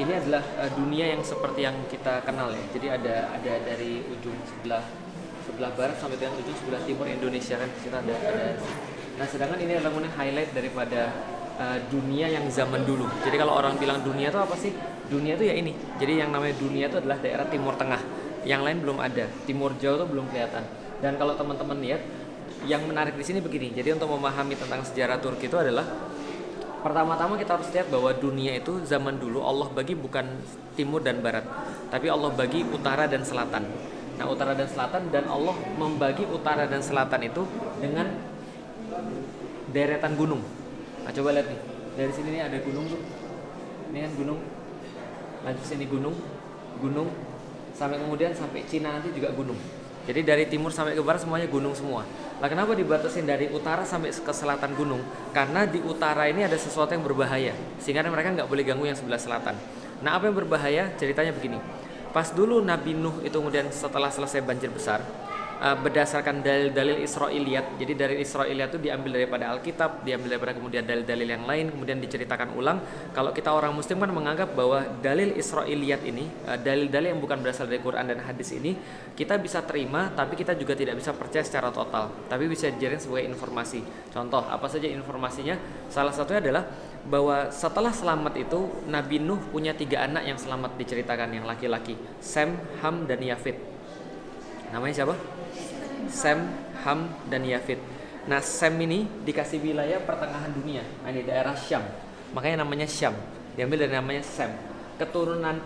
ini adalah dunia yang seperti yang kita kenal ya. Jadi ada dari ujung sebelah barat sampai dengan ujung sebelah timur Indonesia kan, di situ ada. Nah, sedangkan ini adalah kemudian highlight daripada dunia yang zaman dulu. Jadi kalau orang bilang dunia itu apa sih? Dunia itu ya ini. Jadi yang namanya dunia itu adalah daerah Timur Tengah. Yang lain belum ada. Timur Jauh itu belum kelihatan. Dan kalau teman-teman lihat, yang menarik di sini begini. Jadi untuk memahami tentang sejarah Turki itu adalah pertama-tama kita harus lihat bahwa dunia itu zaman dulu Allah bagi bukan timur dan barat, tapi Allah bagi utara dan selatan. Nah, utara dan selatan, dan Allah membagi utara dan selatan itu dengan deretan gunung. Nah, coba lihat nih, dari sini nih ada gunung tuh, ini kan gunung, lanjut sini gunung, sampai kemudian sampai Cina nanti juga gunung. Jadi dari timur sampai ke barat semuanya gunung semua. Lah kenapa dibatasin dari utara sampai ke selatan gunung? Karena di utara ini ada sesuatu yang berbahaya, sehingga mereka nggak boleh ganggu yang sebelah selatan. Nah, apa yang berbahaya? Ceritanya begini. Pas dulu Nabi Nuh itu kemudian setelah selesai banjir besar, berdasarkan dalil-dalil Israiliyat. Jadi dari Israiliyat itu diambil daripada Alkitab, diambil daripada kemudian dalil-dalil yang lain, kemudian diceritakan ulang. Kalau kita orang Muslim kan menganggap bahwa dalil Israiliyat ini, dalil-dalil yang bukan berasal dari Quran dan hadis ini, kita bisa terima, tapi kita juga tidak bisa percaya secara total. Tapi bisa dijadikan sebagai informasi. Contoh, apa saja informasinya? Salah satunya adalah bahwa setelah selamat itu Nabi Nuh punya 3 anak yang selamat, diceritakan yang laki-laki, Sem, Ham, dan Yafid. Namanya siapa? Sem, Ham, dan Yafid. Nah, Sem ini dikasih wilayah pertengahan dunia. Nah, ini daerah Syam. Makanya namanya Syam. Diambil dari namanya Sem. Keturunan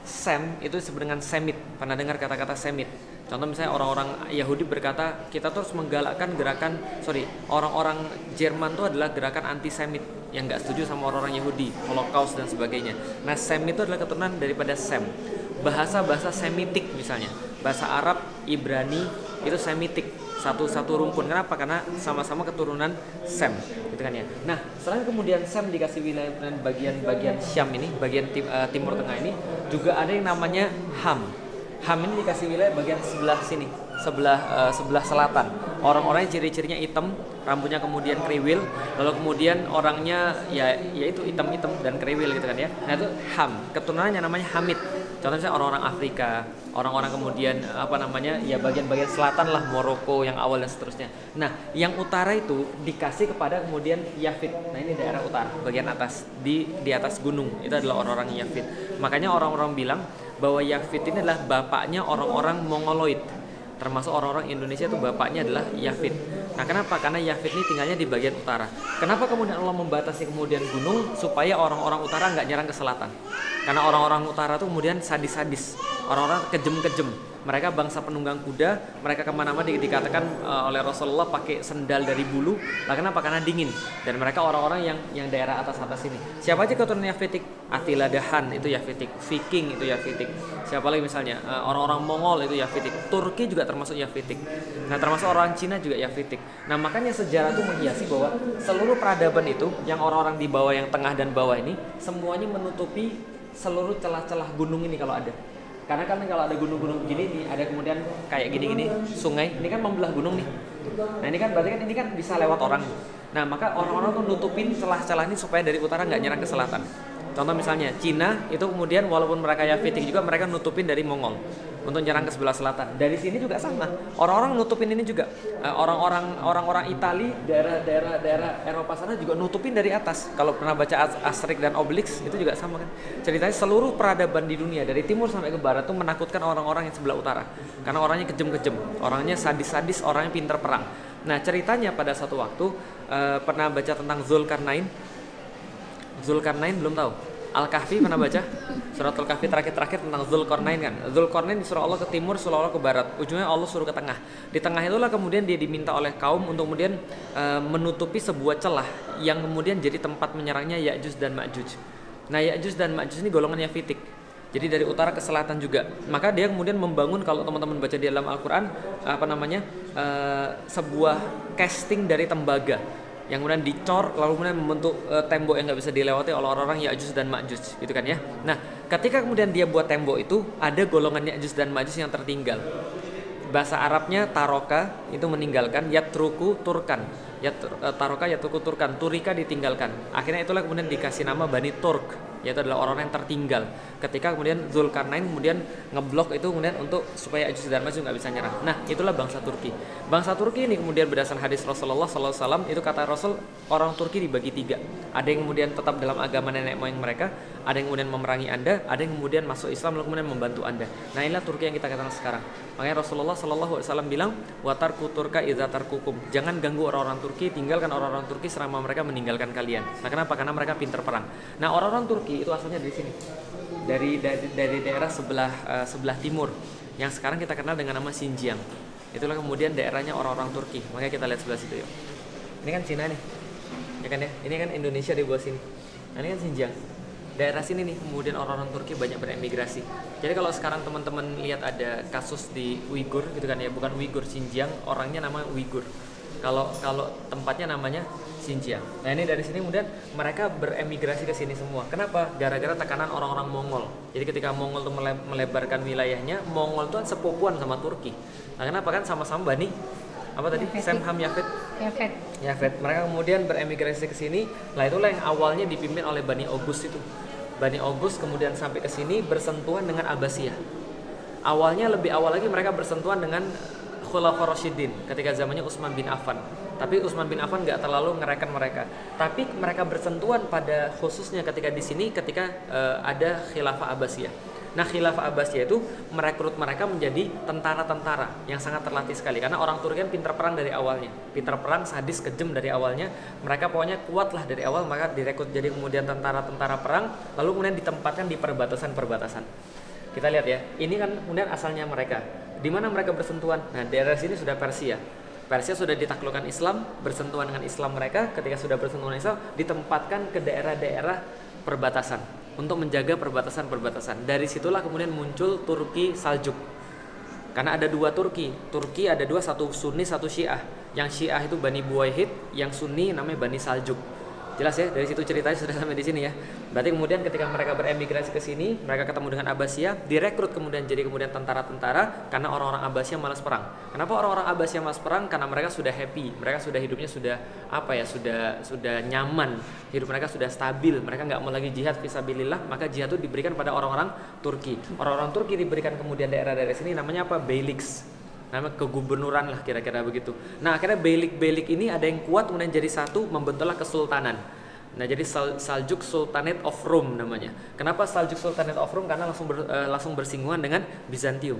Sem itu disebut dengan Semit. Pernah dengar kata-kata Semit? Contoh misalnya orang-orang Yahudi berkata, kita terus menggalakkan orang-orang Jerman itu adalah gerakan anti-Semit yang nggak setuju sama orang-orang Yahudi, Holocaust dan sebagainya. Nah, Sem itu adalah keturunan daripada Sem. Bahasa-bahasa Semitik misalnya, bahasa Arab, Ibrani itu Semitik, satu rumpun. Kenapa? Karena sama-sama keturunan Sem, gitu kan ya. Nah, setelah kemudian Sem dikasih wilayah dan bagian Syam ini, bagian timur tengah ini, juga ada yang namanya Ham. Ham ini dikasih wilayah bagian sebelah sini, sebelah selatan. Orang-orangnya ciri-cirinya hitam, rambutnya kemudian kriwil, lalu kemudian orangnya yaitu hitam-hitam dan kriwil gitu kan ya. Nah, itu Ham, keturunannya namanya Hamid. Contohnya misalnya orang-orang Afrika, orang-orang kemudian bagian-bagian selatan lah, Maroko yang awal dan seterusnya. Nah, yang utara itu dikasih kepada kemudian Yafid. Nah, ini daerah utara, bagian atas di atas gunung. Itu adalah orang-orang Yafid. Makanya orang-orang bilang bahwa Yafid ini adalah bapaknya orang-orang Mongoloid. Termasuk orang-orang Indonesia itu bapaknya adalah Yafid. Nah, kenapa? Karena Yafid ini tinggalnya di bagian utara. Kenapa kemudian Allah membatasi kemudian gunung supaya orang-orang utara nggak nyerang ke selatan? Karena orang-orang utara itu kemudian sadis-sadis, orang-orang kejem-kejem. Mereka bangsa penunggang kuda, mereka kemana-mana dikatakan oleh Rasulullah pakai sendal dari bulu. Lah kenapa? Karena dingin. Dan mereka orang-orang yang daerah atas-atas ini. Siapa aja keturunan Yafitik? Attila Dahan itu Yafitik, Viking itu Yafitik. Siapa lagi misalnya? Orang-orang Mongol itu Yafitik. Turki juga termasuk Yafitik. Nah, termasuk orang Cina juga Yafitik. Nah, makanya sejarah itu menghiasi bahwa seluruh peradaban itu, yang orang-orang di bawah, yang tengah dan bawah ini, semuanya menutupi seluruh celah-celah gunung ini kalau ada. Karena kan kalau ada gunung-gunung begini nih, ada kemudian kayak gini-gini sungai, ini kan membelah gunung nih. Nah, ini kan berarti kan ini kan bisa lewat orang. Nah, maka orang-orang tuh nutupin celah-celah ini supaya dari utara nggak nyerang ke selatan. Contoh misalnya Cina itu kemudian walaupun mereka Yafitik juga, mereka nutupin dari Mongol untuk nyerang ke sebelah selatan. Dari sini juga sama. Orang-orang nutupin ini juga. Orang-orang Itali, daerah Eropa sana juga nutupin dari atas. Kalau pernah baca Asterix dan Obelix itu juga sama kan. Ceritanya seluruh peradaban di dunia dari timur sampai ke barat itu menakutkan orang-orang yang sebelah utara. Karena orangnya kejem-kejem, orangnya sadis-sadis, orangnya pinter perang. Nah, ceritanya pada satu waktu pernah baca tentang Zulkarnain belum tahu? Al-Kahfi pernah baca? Surat Al-Kahfi terakhir tentang Zulkarnain kan. Zulkarnain disuruh Allah ke timur, suruh Allah ke barat. Ujungnya Allah suruh ke tengah. Di tengah itulah kemudian dia diminta oleh kaum untuk kemudian menutupi sebuah celah yang kemudian jadi tempat menyerangnya Ya'juj dan Ma'juj. Nah, Ya'juj dan Ma'juj ini golongan Yafitik. Jadi dari utara ke selatan juga. Maka dia kemudian membangun, kalau teman-teman baca di dalam Al-Quran, sebuah casting dari tembaga yang kemudian dicor, lalu kemudian membentuk tembok yang nggak bisa dilewati oleh orang-orang Ya'juj dan Ma'juj, gitu kan ya. Nah, ketika kemudian dia buat tembok itu, ada golongan Ya'juj dan Ma'juj yang tertinggal. Bahasa Arabnya taroka itu meninggalkan, yatruku turkan, taroka yatruku turkan, turika ditinggalkan. Akhirnya itulah kemudian dikasih nama Bani Turk, yaitu adalah orang-orang yang tertinggal. Ketika kemudian Zulkarnain kemudian ngeblok itu kemudian untuk supaya Ajuj dan Majuj nggak bisa nyerah. Nah, itulah bangsa Turki. Bangsa Turki ini kemudian berdasarkan hadis Rasulullah SAW, itu kata Rasul, orang Turki dibagi 3. Ada yang kemudian tetap dalam agama nenek moyang mereka, ada yang kemudian memerangi Anda, ada yang kemudian masuk Islam lalu kemudian membantu Anda. Nah, inilah Turki yang kita katakan sekarang. Makanya Rasulullah SAW bilang, watarku turka idza tarkukum. Jangan ganggu orang-orang Turki, tinggalkan orang-orang Turki selama mereka meninggalkan kalian. Nah, kenapa? Karena mereka pintar perang. Nah, orang-orang Turki itu asalnya dari sini. Dari daerah sebelah timur yang sekarang kita kenal dengan nama Xinjiang. Itulah kemudian daerahnya orang-orang Turki. Makanya kita lihat sebelah situ yuk. Ini kan Cina nih. Ya kan ya? Ini kan Indonesia di bawah sini. Nah, ini kan Xinjiang. Daerah sini nih kemudian orang-orang Turki banyak beremigrasi. Jadi kalau sekarang teman-teman lihat ada kasus di Uighur gitu kan ya, bukan Uighur, Xinjiang, orangnya namanya Uighur. Kalau tempatnya namanya Xinjiang. Nah, ini dari sini kemudian mereka beremigrasi ke sini semua. Kenapa? Gara-gara tekanan orang-orang Mongol. Jadi ketika Mongol tuh melebarkan wilayahnya, Mongol tuh kan sepupuan sama Turki. Nah, kenapa? Kan sama-sama Bani apa tadi? Sem, Ham, Yafet. Mereka kemudian beremigrasi ke sini. Nah, itulah yang awalnya dipimpin oleh Bani August itu. Bani August kemudian sampai ke sini bersentuhan dengan Abbasiyah. Awalnya lebih awal lagi mereka bersentuhan dengan Khulafaur Rasyidin ketika zamannya Utsman bin Affan. Tapi Utsman bin Affan nggak terlalu ngereken mereka. Tapi mereka bersentuhan pada khususnya ketika di sini ketika ada Khilafah Abbasiyah. Nah, Khilafah Abbasiyah itu merekrut mereka menjadi tentara-tentara yang sangat terlatih sekali. Karena orang Turki kan pintar perang dari awalnya. Pintar perang, sadis, kejam dari awalnya. Mereka pokoknya kuat lah dari awal, maka direkrut jadi kemudian tentara-tentara perang. Lalu kemudian ditempatkan di perbatasan-perbatasan. Kita lihat ya, ini kan kemudian asalnya mereka. Di mana mereka bersentuhan? Nah, daerah sini sudah Persia. Persia sudah ditaklukkan Islam, bersentuhan dengan Islam mereka. Ketika sudah bersentuhan dengan Islam, ditempatkan ke daerah-daerah perbatasan untuk menjaga perbatasan-perbatasan. Dari situlah kemudian muncul Turki Saljuk. Karena ada dua Turki. Turki ada dua, satu Sunni, satu Syiah. Yang Syiah itu Bani Buwayhid, yang Sunni namanya Bani Saljuk. Jelas ya, dari situ ceritanya sudah sampai di sini ya. Berarti kemudian ketika mereka beremigrasi ke sini, mereka ketemu dengan Abbasiyah, direkrut kemudian jadi kemudian tentara-tentara karena orang-orang Abbasiyah malas perang. Kenapa orang-orang Abbasiyah malas perang? Karena mereka sudah happy, mereka sudah hidupnya sudah sudah nyaman, hidup mereka sudah stabil, mereka nggak mau lagi jihad fisabilillah, maka jihad itu diberikan pada orang-orang Turki. Orang-orang Turki diberikan kemudian daerah-daerah sini namanya apa? Beyliks. Nama kegubernuran lah kira-kira begitu. Nah, akhirnya beylik ini ada yang kuat kemudian jadi satu, membentuklah kesultanan. Nah, jadi Saljuk Sultanate of Rome namanya. Kenapa Saljuk Sultanate of Rome? Karena langsung bersinggungan dengan Bizantium.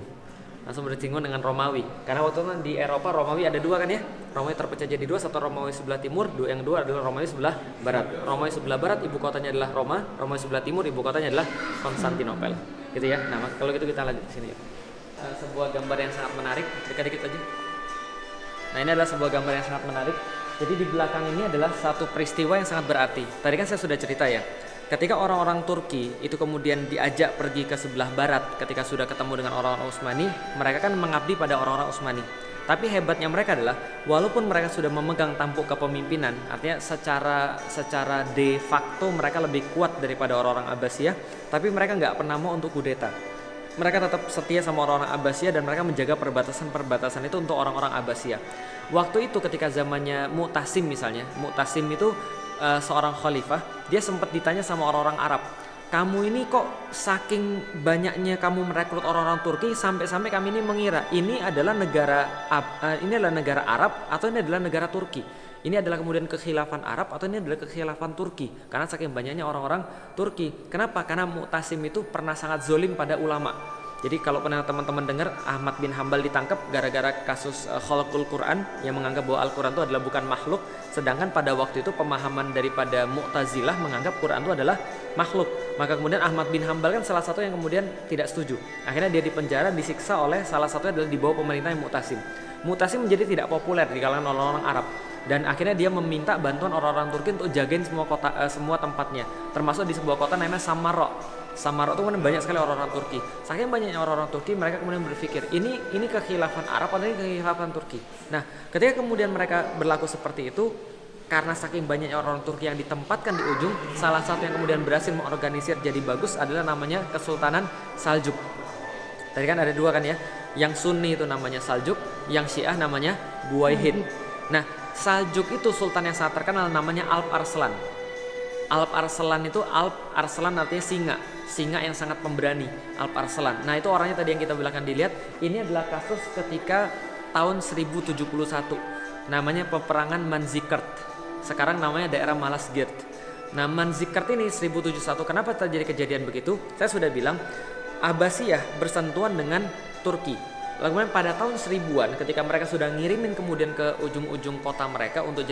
Langsung bersinggungan dengan Romawi. Karena waktu itu di Eropa Romawi ada dua kan ya. Romawi terpecah jadi dua, satu Romawi sebelah timur, yang dua adalah Romawi sebelah barat. Romawi sebelah barat ibu kotanya adalah Roma, Romawi sebelah timur ibu kotanya adalah Konstantinopel. Gitu ya. Nah, kalau gitu kita lanjut ke sini ya. Sebuah gambar yang sangat menarik, dikit-dikit aja. Nah, ini adalah sebuah gambar yang sangat menarik. Jadi di belakang ini adalah satu peristiwa yang sangat berarti. Tadi kan saya sudah cerita ya, ketika orang-orang Turki itu kemudian diajak pergi ke sebelah barat, ketika sudah ketemu dengan orang-orang Utsmani, mereka kan mengabdi pada orang-orang Utsmani. Tapi hebatnya mereka adalah, walaupun mereka sudah memegang tampuk kepemimpinan, artinya secara de facto mereka lebih kuat daripada orang-orang Abbasiyah, tapi mereka nggak pernah mau untuk kudeta. Mereka tetap setia sama orang-orang Abbasiyah dan mereka menjaga perbatasan-perbatasan itu untuk orang-orang Abbasiyah. Waktu itu ketika zamannya Mu'tasim misalnya, Mu'tasim itu seorang khalifah, dia sempat ditanya sama orang-orang Arab, kamu ini kok saking banyaknya kamu merekrut orang-orang Turki sampai-sampai kami ini mengira ini adalah negara Arab atau ini adalah negara Turki. Ini adalah kemudian kekhilafan Arab atau ini adalah kekhilafan Turki. Karena saking banyaknya orang-orang Turki. Kenapa? Karena Mu'tasim itu pernah sangat zolim pada ulama. Jadi kalau pernah teman-teman dengar Ahmad bin Hambal ditangkap gara-gara kasus khalqul Quran, yang menganggap bahwa Al-Quran itu adalah bukan makhluk. Sedangkan pada waktu itu pemahaman daripada Mu'tazilah menganggap Quran itu adalah makhluk. Maka kemudian Ahmad bin Hambal kan salah satu yang kemudian tidak setuju. Akhirnya dia dipenjara, disiksa oleh salah satunya adalah di bawah pemerintahan Mu'tasim. Mu'tasim menjadi tidak populer di kalangan orang-orang Arab. Dan akhirnya dia meminta bantuan orang-orang Turki untuk jagain semua tempatnya, termasuk di sebuah kota namanya Samarra. Samarra itu kemudian banyak sekali orang-orang Turki. Saking banyaknya orang-orang Turki, mereka kemudian berpikir ini kekhilafan Arab atau ini kekhilafan Turki. Nah, ketika kemudian mereka berlaku seperti itu, karena saking banyaknya orang Turki yang ditempatkan di ujung, salah satu yang kemudian berhasil mengorganisir jadi bagus adalah namanya Kesultanan Saljuk. Tadi kan ada dua kan ya, yang Sunni itu namanya Saljuk, yang Syiah namanya Buwayhid. Nah, Saljuk itu sultan yang sangat terkenal namanya Alp Arslan. Alp Arslan itu, Alp Arslan artinya singa, singa yang sangat pemberani, Alp Arslan. Nah itu orangnya tadi yang kita belakang dilihat. Ini adalah kasus ketika tahun 1071, namanya peperangan Manzikert. Sekarang namanya daerah Malazgirt. Nah Manzikert ini 1071, kenapa terjadi kejadian begitu? Saya sudah bilang Abbasiyah bersentuhan dengan Turki. Lalu kemudian pada tahun 1000-an ketika mereka sudah ngirimin kemudian ke ujung-ujung kota mereka untuk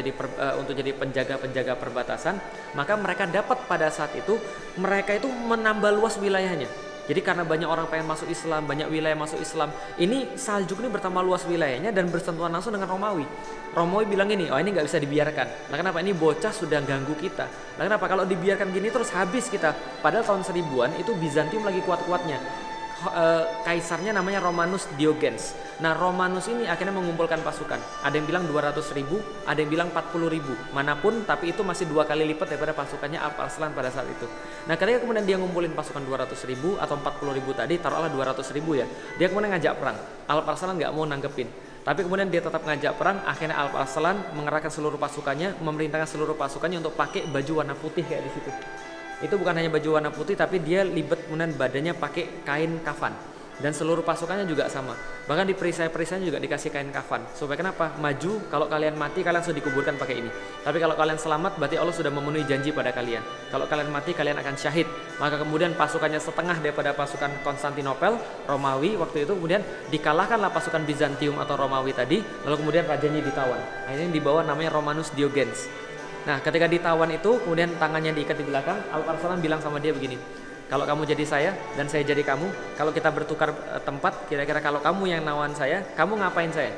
jadi penjaga-penjaga perbatasan, maka mereka dapat pada saat itu mereka itu menambah luas wilayahnya. Jadi karena banyak orang pengen masuk Islam, banyak wilayah masuk Islam, ini Saljuk ini bertambah luas wilayahnya dan bersentuhan langsung dengan Romawi. Romawi bilang gini, oh ini nggak bisa dibiarkan. Nah kenapa? Ini bocah sudah ganggu kita. Nah kenapa? Kalau dibiarkan gini terus habis kita. Padahal tahun 1000-an itu Bizantium lagi kuat-kuatnya. Kaisarnya namanya Romanus Diogenes. Nah Romanus ini akhirnya mengumpulkan pasukan. Ada yang bilang 200.000, ada yang bilang 40.000. Manapun, tapi itu masih 2 kali lipat daripada pasukannya Alp Arslan pada saat itu. Nah ketika kemudian dia ngumpulin pasukan 200.000 atau 40.000 tadi, taruhlah 200.000 ya. Dia kemudian ngajak perang. Alp Arslan nggak mau nanggepin. Tapi kemudian dia tetap ngajak perang. Akhirnya Alp Arslan mengerahkan seluruh pasukannya, memerintahkan seluruh pasukannya untuk pakai baju warna putih kayak di situ. Itu bukan hanya baju warna putih, tapi dia libet kemudian badannya pakai kain kafan. Dan seluruh pasukannya juga sama. Bahkan di perisai-perisainya juga dikasih kain kafan. Supaya kenapa? Maju, kalau kalian mati kalian sudah dikuburkan pakai ini. Tapi kalau kalian selamat berarti Allah sudah memenuhi janji pada kalian. Kalau kalian mati kalian akan syahid. Maka kemudian pasukannya setengah daripada pasukan Konstantinopel, Romawi waktu itu, kemudian dikalahkanlah pasukan Bizantium atau Romawi tadi. Lalu kemudian rajanya ditawan. Nah ini dibawa namanya Romanus Diogenes. Nah ketika ditawan itu kemudian tangannya diikat di belakang. Alp Arslan bilang sama dia begini, kalau kamu jadi saya dan saya jadi kamu, kalau kita bertukar tempat, kira-kira kalau kamu yang nawan saya, kamu ngapain saya?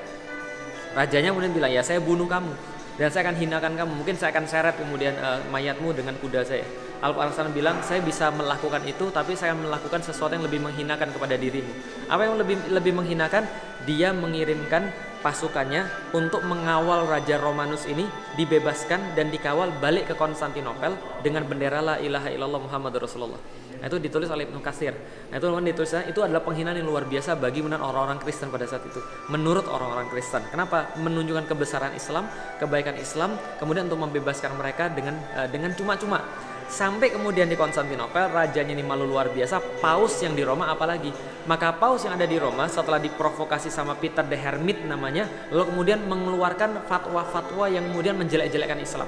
Rajanya kemudian bilang, ya saya bunuh kamu dan saya akan hinakan kamu, mungkin saya akan seret kemudian mayatmu dengan kuda saya. Alp Arslan bilang, saya bisa melakukan itu, tapi saya akan melakukan sesuatu yang lebih menghinakan kepada dirimu. Apa yang lebih menghinakan? Dia mengirimkan pasukannya untuk mengawal Raja Romanus ini dibebaskan dan dikawal balik ke Konstantinopel dengan bendera la ilaha illallah Muhammadur Rasulullah. Nah, itu ditulis oleh Ibnu Katsir. Nah, itu ditulisnya itu adalah penghinaan yang luar biasa bagi orang-orang Kristen pada saat itu. Menurut orang-orang Kristen. Kenapa? Menunjukkan kebesaran Islam, kebaikan Islam, kemudian untuk membebaskan mereka dengan cuma-cuma. Sampai kemudian di Konstantinopel, rajanya ini malu luar biasa, paus yang di Roma apalagi. Maka paus yang ada di Roma setelah diprovokasi sama Peter the Hermit namanya, lalu kemudian mengeluarkan fatwa-fatwa yang kemudian menjelek-jelekkan Islam.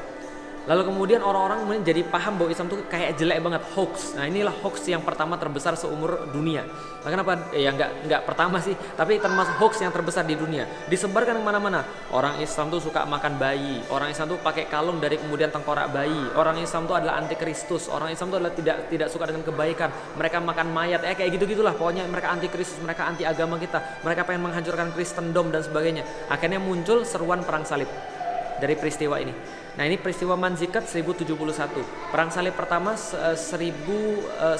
Lalu kemudian orang-orang kemudian jadi paham bahwa Islam itu kayak jelek banget, hoax. Nah inilah hoax yang pertama terbesar seumur dunia. Nah, kenapa? Ya nggak pertama sih, tapi termasuk hoax yang terbesar di dunia. Disebarkan kemana-mana. Orang Islam tuh suka makan bayi. Orang Islam tuh pakai kalung dari kemudian tengkorak bayi. Orang Islam tuh adalah antikristus. Orang Islam tuh adalah tidak suka dengan kebaikan. Mereka makan mayat. Kayak gitu-gitulah. Pokoknya mereka antikristus, mereka anti agama kita. Mereka pengen menghancurkan Kristendom dan sebagainya. Akhirnya muncul seruan perang salib dari peristiwa ini. Nah ini peristiwa Manzikert 1071. Perang salib pertama 1089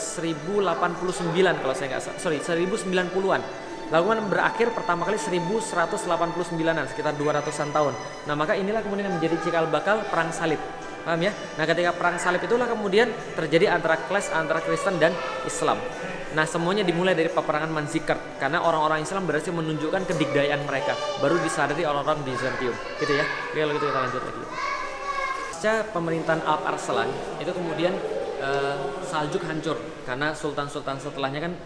kalau saya nggak salah, 1090-an. Lalu kemudian berakhir pertama kali 1189-an, sekitar 200-an tahun. Nah maka inilah kemudian yang menjadi cikal bakal perang salib. Paham ya? Nah ketika perang salib itulah kemudian terjadi antara clash antara Kristen dan Islam. Nah semuanya dimulai dari peperangan Manzikert karena orang-orang Islam berhasil menunjukkan kedikdayaan mereka, baru disadari orang-orang Bizantium. Gitu ya. Oke, kalau gitu kita lanjut lagi. Pasca pemerintahan Alp Arslan itu kemudian Saljuk hancur karena sultan-sultan setelahnya kan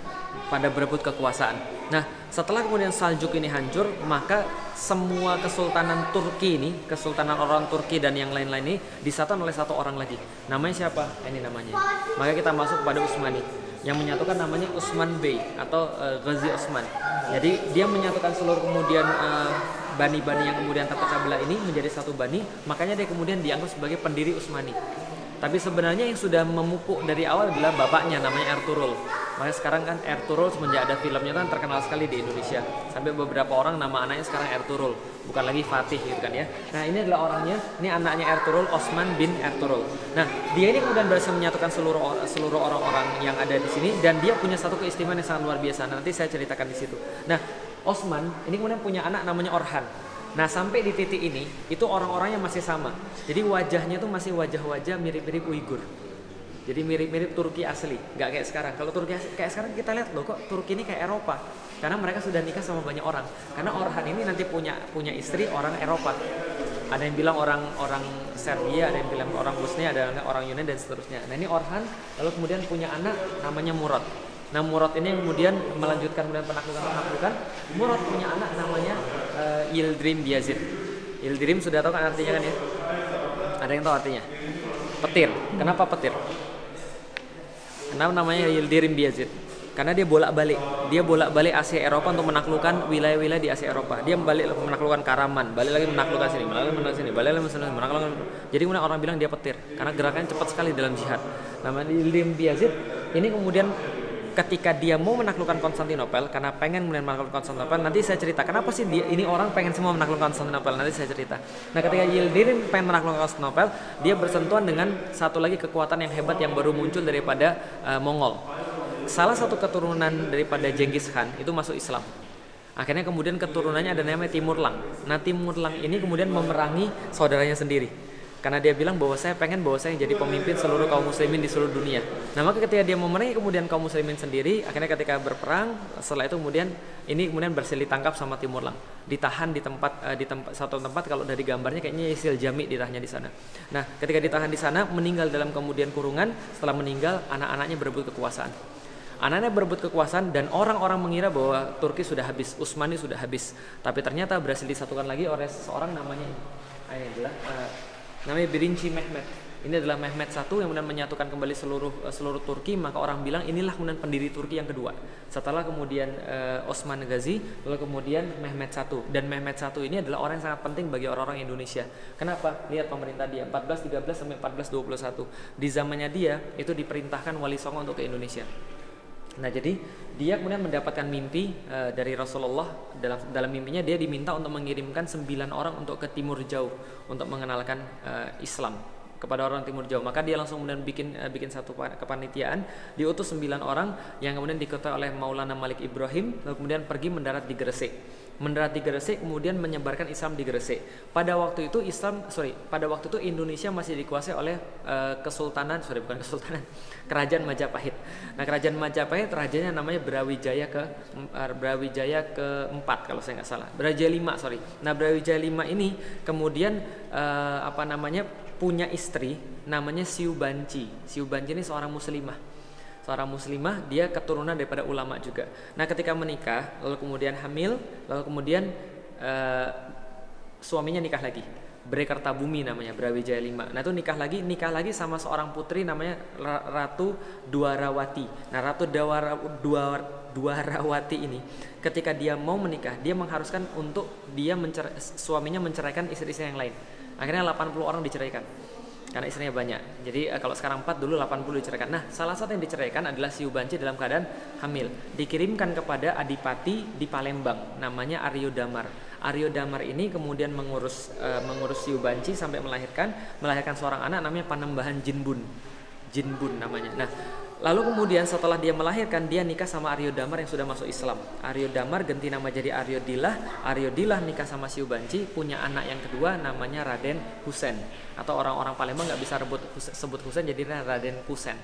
pada berebut kekuasaan. Nah setelah kemudian Saljuk ini hancur, maka semua kesultanan Turki ini, kesultanan orang Turki dan yang lain-lain ini disatukan oleh satu orang lagi. Namanya siapa? Ini namanya. Maka kita masuk kepada Utsmani yang menyatukan namanya Utsman Bey atau Ghazi Utsman. Jadi dia menyatukan seluruh kemudian bani-bani yang kemudian terpecah belah ini menjadi satu bani, makanya dia kemudian dianggap sebagai pendiri Utsmani. Tapi sebenarnya yang sudah memupuk dari awal adalah bapaknya namanya Ertuğrul. Makanya sekarang kan Ertuğrul semenjak ada filmnya kan terkenal sekali di Indonesia. Sampai beberapa orang nama anaknya sekarang Ertuğrul, bukan lagi Fatih gitu kan ya. Nah ini adalah orangnya, ini anaknya Ertuğrul, Osman bin Ertuğrul. Nah dia ini kemudian berhasil menyatukan seluruh orang-orang yang ada di sini dan dia punya satu keistimewaan yang sangat luar biasa. Nanti saya ceritakan di situ. Nah Osman ini kemudian punya anak namanya Orhan. Nah sampai di titik ini itu orang-orangnya masih sama. Jadi wajahnya tuh masih wajah-wajah mirip-mirip Uighur. Jadi mirip-mirip Turki asli, nggak kayak sekarang. Kalau Turki kayak sekarang kita lihat loh kok Turki ini kayak Eropa. Karena mereka sudah nikah sama banyak orang. Karena Orhan ini nanti punya istri orang Eropa. Ada yang bilang orang Serbia, ada yang bilang orang Bosnia, ada yang bilang orang Yunani dan seterusnya. Nah ini Orhan lalu kemudian punya anak namanya Murad. Nah Murad ini kemudian melanjutkan kemudian penaklukan. Murad punya anak namanya Yildirim Biyazid. Yildirim sudah tahu kan artinya kan ya? Ada yang tahu artinya? Petir. Kenapa petir? Kenapa namanya Yildirim Biyazid? Karena dia bolak-balik Asia Eropa untuk menaklukkan wilayah-wilayah di Asia Eropa. Dia balik menaklukkan Karaman, balik lagi menaklukkan sini, balik lagi menaklukkan. Jadi kemudian orang bilang dia petir karena gerakannya cepat sekali dalam jihad. Namanya Yildirim Biyazid. Ini kemudian ketika dia mau menaklukkan Konstantinopel, karena pengen kemudian menaklukkan Konstantinopel, nanti saya cerita kenapa sih ini orang pengen semua menaklukkan Konstantinopel, nanti saya cerita. Nah ketika Yildirim pengen menaklukkan Konstantinopel, dia bersentuhan dengan satu lagi kekuatan yang hebat yang baru muncul daripada Mongol. Salah satu keturunan daripada Genghis Khan itu masuk Islam. Akhirnya kemudian keturunannya ada namanya Timurlang. Nah Timurlang ini kemudian memerangi saudaranya sendiri. Karena dia bilang bahwa saya pengen bahwa saya jadi pemimpin seluruh kaum muslimin di seluruh dunia. Nah maka ketika dia memerangi kemudian kaum muslimin sendiri, akhirnya ketika berperang, setelah itu kemudian ini kemudian berhasil ditangkap sama Timurlang, ditahan di satu tempat. Kalau dari gambarnya kayaknya Yasil Jami ditahannya di sana. Nah ketika ditahan di sana, meninggal dalam kemudian kurungan. Setelah meninggal, anak-anaknya berebut kekuasaan. Anaknya berebut kekuasaan dan orang-orang mengira bahwa Turki sudah habis, Utsmani sudah habis. Tapi ternyata berhasil disatukan lagi oleh seseorang namanya namanya Birinci Mehmet. Ini adalah Mehmet I yang kemudian menyatukan kembali seluruh Turki. Maka orang bilang inilah kemudian pendiri Turki yang kedua. Setelah kemudian Osman Ghazi, lalu kemudian Mehmet I. Dan Mehmet I ini adalah orang yang sangat penting bagi orang-orang Indonesia. Kenapa? Lihat pemerintah dia 1413 sampai 1421. Di zamannya dia itu diperintahkan Wali Songo untuk ke Indonesia. Nah jadi dia kemudian mendapatkan mimpi dari Rasulullah. Dalam mimpinya dia diminta untuk mengirimkan 9 orang untuk ke timur jauh untuk mengenalkan Islam kepada orang timur jauh. Maka dia langsung kemudian bikin satu kepanitiaan, diutus 9 orang yang kemudian diketuai oleh Maulana Malik Ibrahim, lalu kemudian pergi mendarat di Gresik. Kemudian menyebarkan Islam di Gresik. Pada waktu itu Indonesia masih dikuasai oleh Kerajaan Majapahit. Nah, Kerajaan Majapahit rajanya namanya Brawijaya keempat kalau saya nggak salah. Brawijaya V. Nah, Brawijaya V ini kemudian punya istri namanya Siu Banci. Siu Banci ini seorang muslimah, dia keturunan daripada ulama juga. Nah ketika menikah, lalu kemudian hamil, lalu kemudian suaminya nikah lagi. Brekertabumi namanya, Brawijaya V. Nah itu nikah lagi sama seorang putri namanya Ratu Dwarawati. Nah Ratu Dwarawati ini ketika dia mau menikah, dia mengharuskan untuk suaminya menceraikan istri-istri yang lain. Akhirnya 80 orang diceraikan karena istrinya banyak. Jadi kalau sekarang 4, dulu 80 diceraikan. Nah salah satu yang diceraikan adalah Siu Banci dalam keadaan hamil. Dikirimkan kepada adipati di Palembang namanya Aryo Damar. Aryo Damar ini kemudian mengurus Siu Banci sampai melahirkan seorang anak namanya Panembahan Jinbun namanya. Nah lalu kemudian setelah dia melahirkan, dia nikah sama Aryo Damar yang sudah masuk Islam. Aryo Damar ganti nama jadi Aryo Dilah nikah sama Siu Banci, punya anak yang kedua namanya Raden Husein. Atau orang-orang Palembang nggak bisa sebut Husein, jadi Raden Kusen.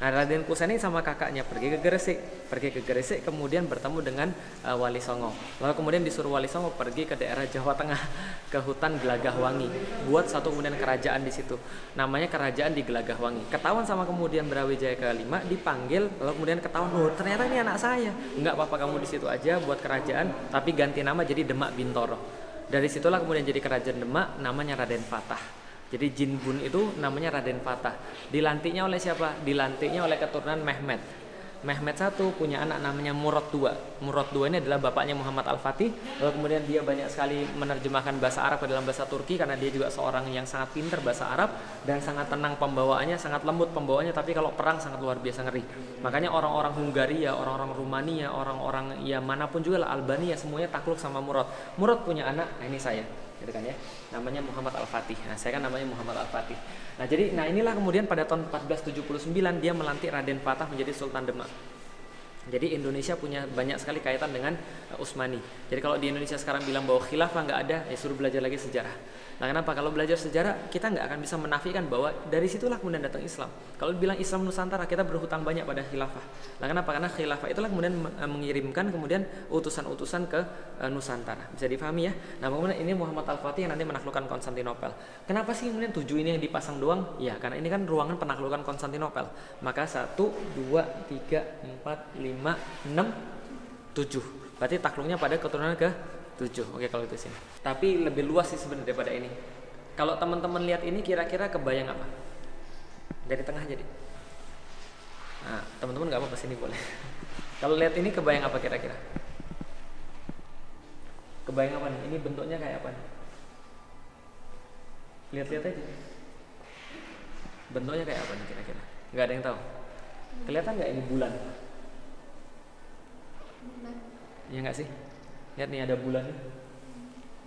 Nah Raden Kusen ini sama kakaknya pergi ke Gresik, kemudian bertemu dengan Wali Songo. Lalu kemudian disuruh Wali Songo pergi ke daerah Jawa Tengah, ke hutan Gelagahwangi, buat satu kemudian kerajaan di situ. Namanya kerajaan di Gelagahwangi. Ketahuan sama kemudian Brawijaya ke-5, dipanggil, lalu kemudian ketahuan, ternyata ini anak saya. Enggak apa-apa, kamu di situ aja buat kerajaan, tapi ganti nama jadi Demak Bintoro. Dari situlah kemudian jadi kerajaan Demak, namanya Raden Fatah. Jadi Jinbun itu namanya Raden Fatah. Dilantiknya oleh siapa? Dilantiknya oleh keturunan Mehmet. Mehmet I punya anak namanya Murad II. Murad II ini adalah bapaknya Muhammad Al-Fatih. Lalu kemudian dia banyak sekali menerjemahkan bahasa Arab ke dalam bahasa Turki karena dia juga seorang yang sangat pintar bahasa Arab dan sangat tenang pembawaannya, sangat lembut pembawaannya, tapi kalau perang sangat luar biasa ngeri. Makanya orang-orang Hungaria, orang-orang Rumania, orang-orang ya manapun juga lah, Albania, semuanya takluk sama Murad. Murad punya anak, nah ini saya, gitu kan ya. Namanya Muhammad Al-Fatih. Nah, saya kan namanya Muhammad Al-Fatih. Nah inilah kemudian pada tahun 1479 dia melantik Raden Fatah menjadi Sultan Demak. Jadi Indonesia punya banyak sekali kaitan dengan Utsmani. Jadi kalau di Indonesia sekarang bilang bahwa khilafah nggak ada, ya suruh belajar lagi sejarah. Nah kenapa? Kalau belajar sejarah kita nggak akan bisa menafikan bahwa dari situlah kemudian datang Islam. Kalau bilang Islam Nusantara, kita berhutang banyak pada khilafah. Nah kenapa? Karena khilafah itulah kemudian mengirimkan kemudian utusan-utusan ke Nusantara. Bisa difahami ya? Nah kemudian ini Muhammad Al-Fatih yang nanti menaklukkan Konstantinopel. Kenapa sih kemudian 7 ini yang dipasang doang? Ya karena ini kan ruangan penaklukan Konstantinopel. Maka 1, 2, 3, 4, 5, 6, 7. Berarti takluknya pada keturunan ke 7. Oke kalau itu sini. Tapi lebih luas sih sebenarnya daripada ini. Kalau teman-teman lihat ini kira-kira kebayang apa? Dari tengah jadi. Nah, teman-teman nggak apa-apa sini boleh. Kalau lihat ini kebayang apa kira-kira? Kebayang apa nih? Ini bentuknya kayak apa nih? Lihat-lihat aja. Bentuknya kayak apa nih kira-kira? Nggak ada yang tahu. Kelihatan nggak ini bulan? Iya nggak sih? Lihat nih ada bulan nih.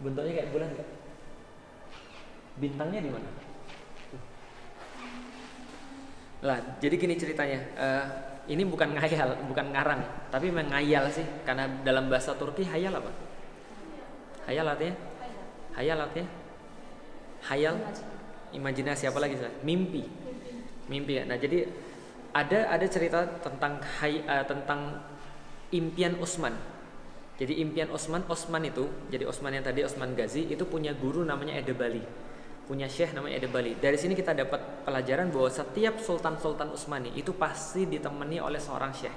Bentuknya kayak bulan nggak? Bintangnya di mana? Lah, jadi gini ceritanya. Ini bukan ngayal, bukan ngarang, tapi mengayal sih. Karena dalam bahasa Turki hayal apa? Hayal artinya? Hayal artinya? Hayal, imajinasi apa lagi? Mimpi. Mimpi ya. Nah jadi ada cerita tentang tentang impian Utsman. Jadi impian Utsman itu, jadi Utsman yang tadi Utsman Ghazi itu punya guru namanya Edebali, punya syekh namanya Edebali. Dari sini kita dapat pelajaran bahwa setiap sultan-sultan Utsmani itu pasti ditemani oleh seorang syekh.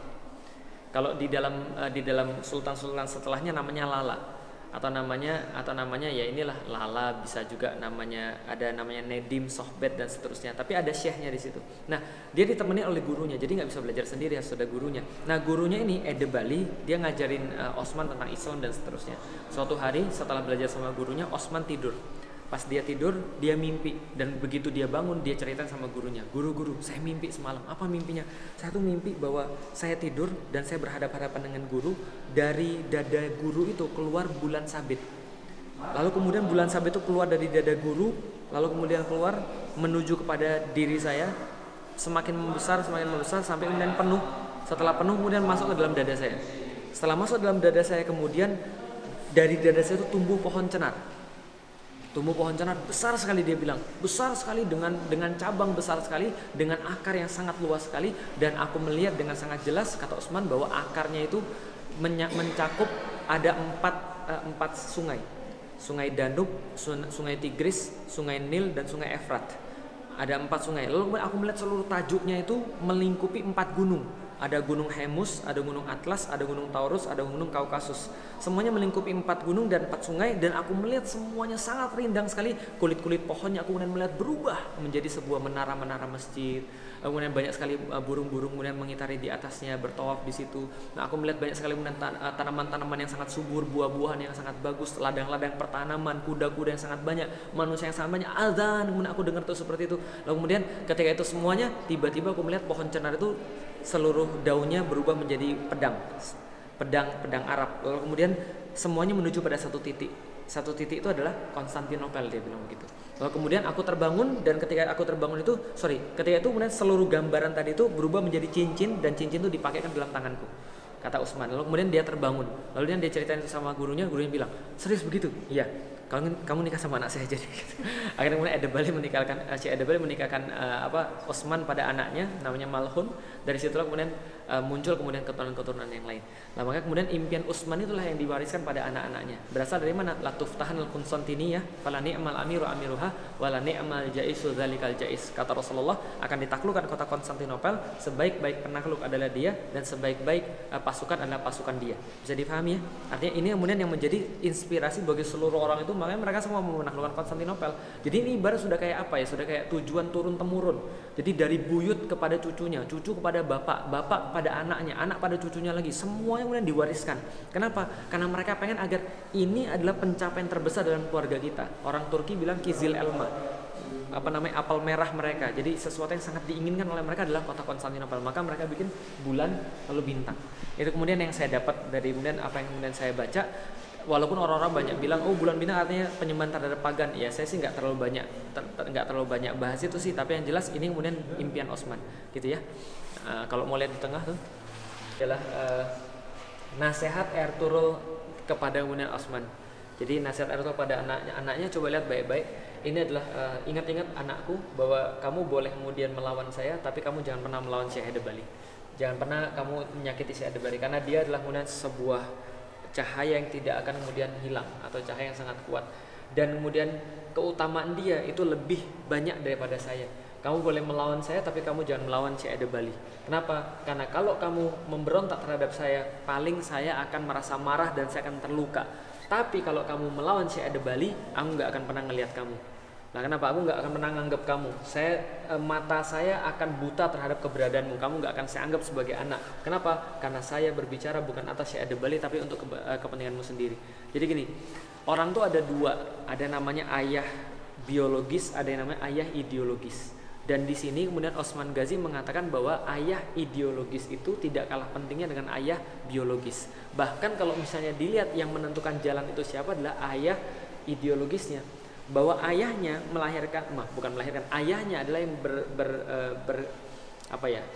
Kalau di dalam sultan-sultan setelahnya namanya Lala atau namanya ya inilah Lala, bisa juga ada namanya Nedim, Sohbet dan seterusnya. Tapi ada syekhnya di situ. Nah, dia ditemani oleh gurunya, jadi nggak bisa belajar sendiri, harus ada gurunya. Nah, gurunya ini Edebali, dia ngajarin Utsman tentang Islam dan seterusnya. Suatu hari setelah belajar sama gurunya, Utsman tidur. Pas dia tidur, dia mimpi, dan begitu dia bangun, dia ceritain sama gurunya, guru, saya mimpi semalam. Apa mimpinya? Saya tuh mimpi bahwa saya tidur dan saya berhadapan-hadapan dengan guru. Dari dada guru itu keluar bulan sabit. Lalu kemudian bulan sabit itu keluar dari dada guru, lalu kemudian keluar menuju kepada diri saya, semakin membesar sampai kemudian penuh. Setelah penuh kemudian masuk ke dalam dada saya. Setelah masuk dalam dada saya kemudian dari dada saya itu tumbuh pohon cenar. Tumbuh pohon cenar besar sekali, dia bilang besar sekali dengan cabang besar sekali, dengan akar yang sangat luas sekali, dan aku melihat dengan sangat jelas, kata Utsman, bahwa akarnya itu mencakup ada empat sungai Danub, sungai Tigris, sungai Nil dan sungai Efrat. Ada 4 sungai. Lalu aku melihat seluruh tajuknya itu melingkupi 4 gunung. Ada gunung Hemus, ada gunung Atlas, ada gunung Taurus, ada gunung Kaukasus. Semuanya melingkupi 4 gunung dan 4 sungai, dan aku melihat semuanya sangat rindang sekali. Kulit-kulit pohonnya aku kemudian melihat berubah menjadi sebuah menara-menara masjid. Kemudian banyak sekali burung-burung kemudian mengitari di atasnya, bertawaf di situ. Nah, aku melihat banyak sekali tanaman-tanaman yang sangat subur, buah-buahan yang sangat bagus, ladang-ladang pertanaman, kuda-kuda yang sangat banyak, manusia yang sangat banyak. Azan, kemudian aku dengar tuh seperti itu. Lalu kemudian ketika itu semuanya, tiba-tiba aku melihat pohon cenar itu seluruh daunnya berubah menjadi pedang Arab. Lalu kemudian semuanya menuju pada satu titik. Satu titik itu adalah Konstantinopel, dia bilang begitu. Lalu kemudian aku terbangun, dan ketika aku terbangun itu, ketika itu kemudian seluruh gambaran tadi itu berubah menjadi cincin, dan cincin itu dipakaikan dalam tanganku, kata Utsman. Lalu kemudian dia terbangun. Lalu dia ceritain itu sama gurunya bilang, serius begitu? Iya. Kamu nikah sama anak saya jadi. Akhirnya kemudian Syekh Edebali menikahkan Utsman pada anaknya namanya Malhun. Dari situlah kemudian muncul kemudian keturunan-keturunan yang lain. Nah, maka kemudian impian Utsman itulah yang diwariskan pada anak-anaknya. Berasal dari mana? La tuftahanul Konstantiniyah fala ni'mal amiru amiruha wala ni'mal jaisu dzalikal jais. Kata Rasulullah, akan ditaklukkan kota Konstantinopel, sebaik-baik penakluk adalah dia, dan sebaik-baik pasukan adalah pasukan dia. Bisa dipahami ya? Artinya ini kemudian yang menjadi inspirasi bagi seluruh orang itu, makanya mereka semua mau menaklukkan Konstantinopel. Jadi ini ibarat sudah kayak apa ya? Sudah kayak tujuan turun temurun. Jadi dari buyut kepada cucunya, cucu kepada bapak pada anaknya, anak pada cucunya lagi, semuanya kemudian diwariskan. Kenapa? Karena mereka pengen agar ini adalah pencapaian terbesar dalam keluarga kita. Orang Turki bilang kizil elma, apel merah mereka. Jadi sesuatu yang sangat diinginkan oleh mereka adalah kota Konstantinopel. Maka mereka bikin bulan lalu bintang. Itu kemudian yang saya dapat dari kemudian apa yang kemudian saya baca. Walaupun orang-orang banyak bilang, oh bulan bintang artinya penyembahan terhadap pagan. Ya saya sih nggak terlalu banyak bahas itu sih. Tapi yang jelas ini kemudian impian Utsman, gitu ya. Kalau mau lihat di tengah tuh, adalah nasihat Ertuğrul kepada kemudian Osman. Jadi nasihat Ertuğrul kepada anaknya coba lihat baik-baik. Ini adalah ingat-ingat anakku bahwa kamu boleh kemudian melawan saya, tapi kamu jangan pernah melawan Syekh Ade-Bali. Jangan pernah kamu menyakiti Syekh Ade-Bali karena dia adalah kemudian sebuah cahaya yang tidak akan kemudian hilang atau cahaya yang sangat kuat, dan kemudian keutamaan dia itu lebih banyak daripada saya. Kamu boleh melawan saya, tapi kamu jangan melawan Syekh Ade-Bali. Kenapa? Karena kalau kamu memberontak terhadap saya, paling saya akan merasa marah dan saya akan terluka. Tapi kalau kamu melawan Syekh Ade-Bali, aku nggak akan pernah ngelihat kamu. Nah, kenapa? Aku nggak akan pernah nganggap kamu. Mata saya akan buta terhadap keberadaanmu. Kamu nggak akan saya anggap sebagai anak. Kenapa? Karena saya berbicara bukan atas Syekh Ade-Bali, tapi untuk kepentinganmu sendiri. Jadi gini, orang tuh ada dua. Ada namanya ayah biologis, ada yang namanya ayah ideologis. Dan di sini kemudian Osman Ghazi mengatakan bahwa ayah ideologis itu tidak kalah pentingnya dengan ayah biologis. Bahkan kalau misalnya dilihat yang menentukan jalan itu siapa adalah ayah ideologisnya. Bahwa ayahnya ayahnya adalah yang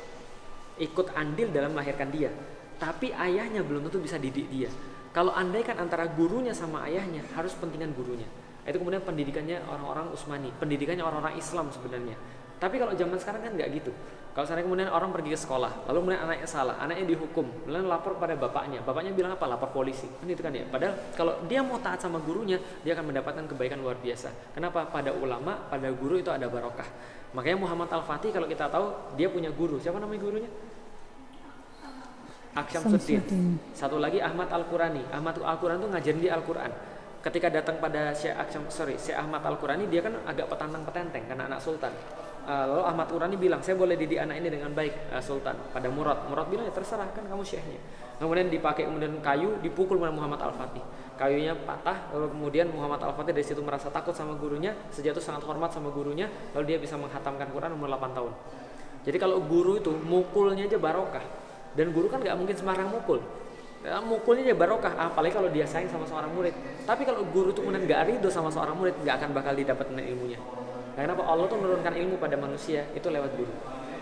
ikut andil dalam melahirkan dia. Tapi ayahnya belum tentu bisa didik dia. Kalau andaikan antara gurunya sama ayahnya, harus pentingan gurunya. Itu kemudian pendidikannya orang-orang Utsmani, pendidikannya orang-orang Islam sebenarnya. Tapi kalau zaman sekarang kan nggak gitu. Kalau sekarang kemudian orang pergi ke sekolah, lalu kemudian anaknya salah, anaknya dihukum, kemudian lapor pada bapaknya bilang apa? Lapor polisi. Kan itu kan ya. Padahal kalau dia mau taat sama gurunya, dia akan mendapatkan kebaikan luar biasa. Kenapa? Pada ulama, pada guru itu ada barokah. Makanya Muhammad Al-Fatih kalau kita tahu dia punya guru. Siapa namanya gurunya? Aksyamsuddin. Satu lagi Ahmad Al-Qurani. Ahmad Al-Qurani itu ngajarin dia Al-Quran. Ketika datang pada Syekh Ahmad Al-Qurani, dia kan agak petantang-petenteng karena anak sultan. Lalu Ahmad Al-Qurani bilang, saya boleh didik anak ini dengan baik, sultan. Pada Murad bilang, ya terserah, kan kamu syekhnya. Kemudian dipakai kemudian kayu, dipukul oleh Muhammad Al-Fatih. Kayunya patah, lalu kemudian Muhammad Al-Fatih dari situ merasa takut sama gurunya, sejak itu sangat hormat sama gurunya, lalu dia bisa menghatamkan Quran umur 8 tahun. Jadi kalau guru itu mukulnya aja barokah, dan guru kan nggak mungkin sembarang mukul. Mukulnya aja barokah, apalagi kalau dia sayang sama seorang murid. Tapi kalau guru itu kemudian nggak ridho sama seorang murid, nggak akan bakal didapetin ilmunya. Karena Allah tuh menurunkan ilmu pada manusia itu lewat guru.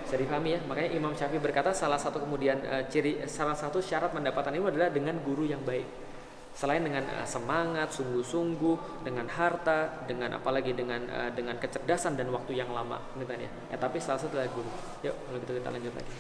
Bisa dipahami ya? Makanya Imam Syafi'i berkata salah satu syarat mendapatkan ilmu adalah dengan guru yang baik. Selain dengan semangat, sungguh-sungguh, dengan harta, dengan apalagi dengan kecerdasan dan waktu yang lama, gitu ya. Tapi salah satu adalah guru. Yuk, kalau gitu kita lanjut lagi.